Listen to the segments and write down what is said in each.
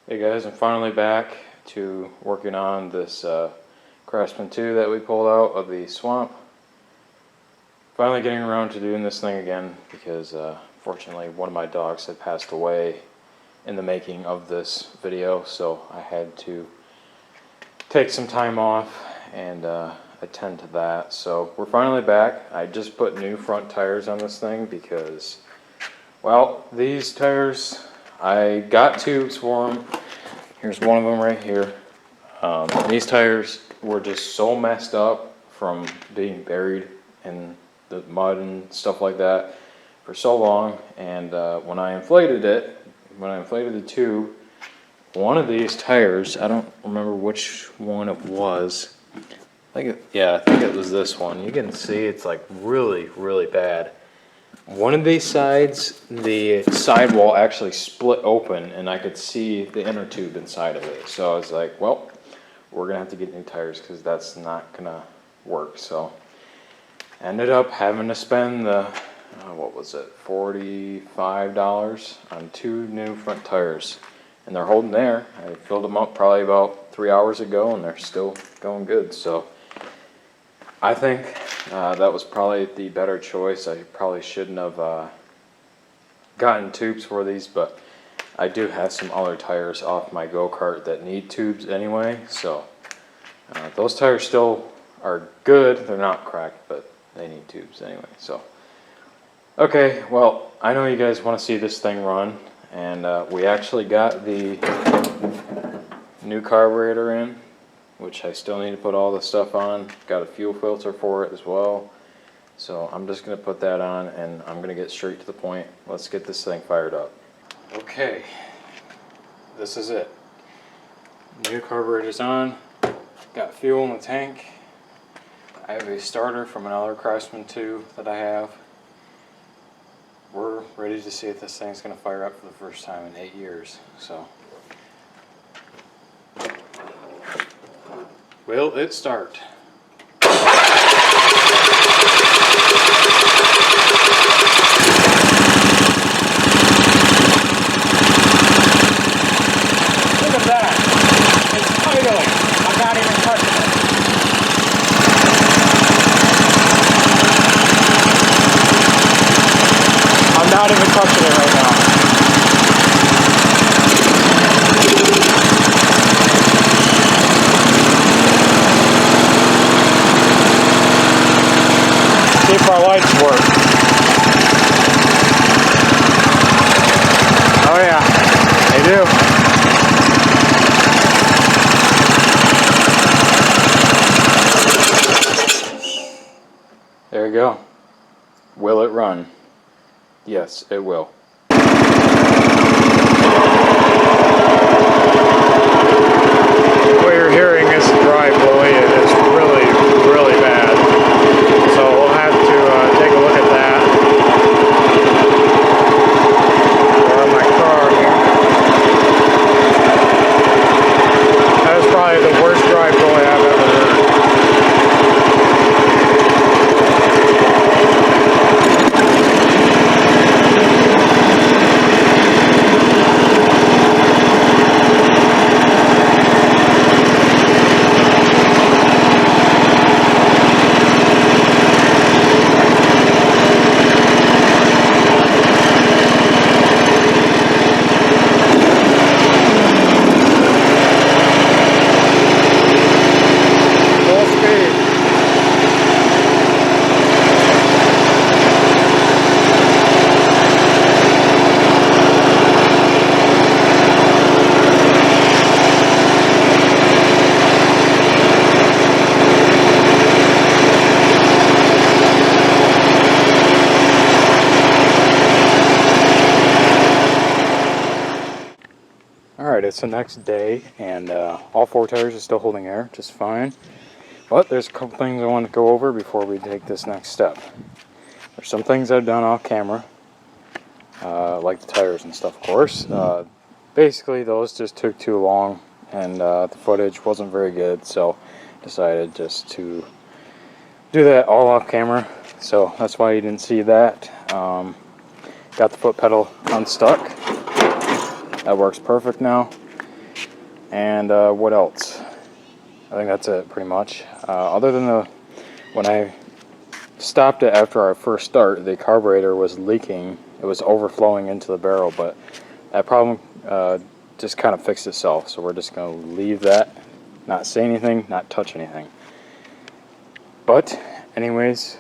Hey guys, I'm finally back to working on this Craftsman 2 that we pulled out of the swamp. Finally getting around to doing this thing again because fortunately one of my dogs had passed away in the making of this video, so I had to take some time off and attend to that. So we're finally back. I just put new front tires on this thing because, well, these tires, I got tubes for them. Here's one of them right here. These tires were just so messed up from being buried in the mud and stuff like that for so long, and when I inflated the tube, one of these tires, I don't remember which one it was, I think it was this one. You can see it's like really bad. One of these sides, the sidewall actually split open and I could see the inner tube inside of it. So I was like, well, we're gonna have to get new tires because that's not gonna work. So ended up having to spend the, what was it, $45 on two new front tires. And they're holding there. I filled them up probably about 3 hours ago and they're still going good. So I think that was probably the better choice. I probably shouldn't have gotten tubes for these, but I do have some other tires off my go-kart that need tubes anyway, so those tires still are good. They're not cracked, but they need tubes anyway. So okay, well, I know you guys want to see this thing run, and we actually got the new carburetor in, which I still need to put all the stuff on. Got a fuel filter for it as well. So I'm just going to put that on and I'm going to get straight to the point. Let's get this thing fired up. Okay, this is it. New carburetor's on. Got fuel in the tank. I have a starter from another Craftsman 2 that I have. We're ready to see if this thing's going to fire up for the first time in 8 years. So, will it start? Look at that! It's idling! I'm not even touching it. I'm not even touching it right now. See if our lights work. Oh yeah, they do. There you go. Will it run? Yes, it will. What you're hearing is dry blowing. It is really bad. So we'll have to take a look at that. Or my car here. That is probably the worst dry blowing I've ever heard. Alright, it's the next day, and all four tires are still holding air just fine. But there's a couple things I want to go over before we take this next step. There's some things I've done off camera, like the tires and stuff, of course. Basically, those just took too long, and the footage wasn't very good, so decided just to do that all off camera. So that's why you didn't see that. Got the foot pedal unstuck. That works perfect now. And what else? I think that's it pretty much. Other than when I stopped it after our first start, the carburetor was leaking. It was overflowing into the barrel, but that problem just kind of fixed itself. So we're just going to leave that, not say anything, not touch anything. But anyways,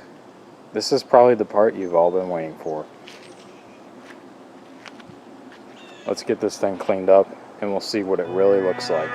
this is probably the part you've all been waiting for. Let's get this thing cleaned up and we'll see what it really looks like.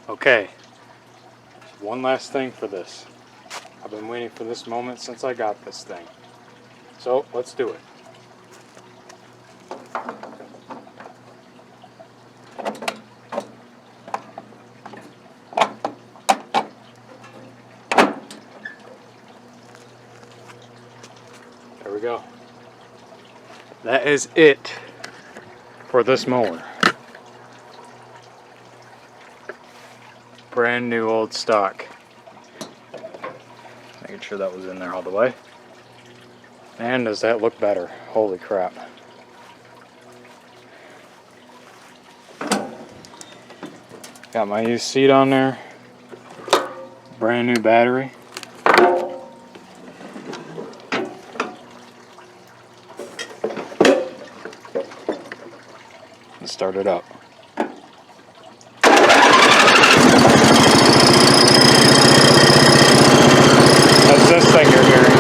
Okay, one last thing for this. I've been waiting for this moment since I got this thing. So let's do it. There we go. That is it for this mower. Brand new old stock. Making sure that was in there all the way. And does that look better? Holy crap. Got my used seat on there. Brand new battery. Let's start it up. That's this thing you're hearing.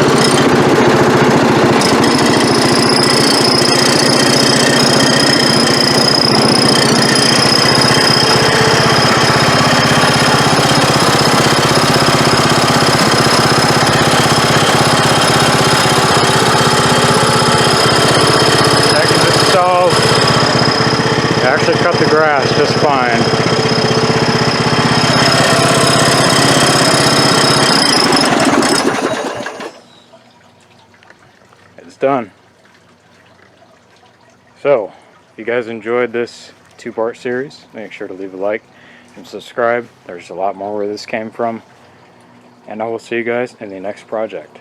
done. So, if you guys enjoyed this two-part series, make sure to leave a like and subscribe. There's a lot more where this came from. And I will see you guys in the next project.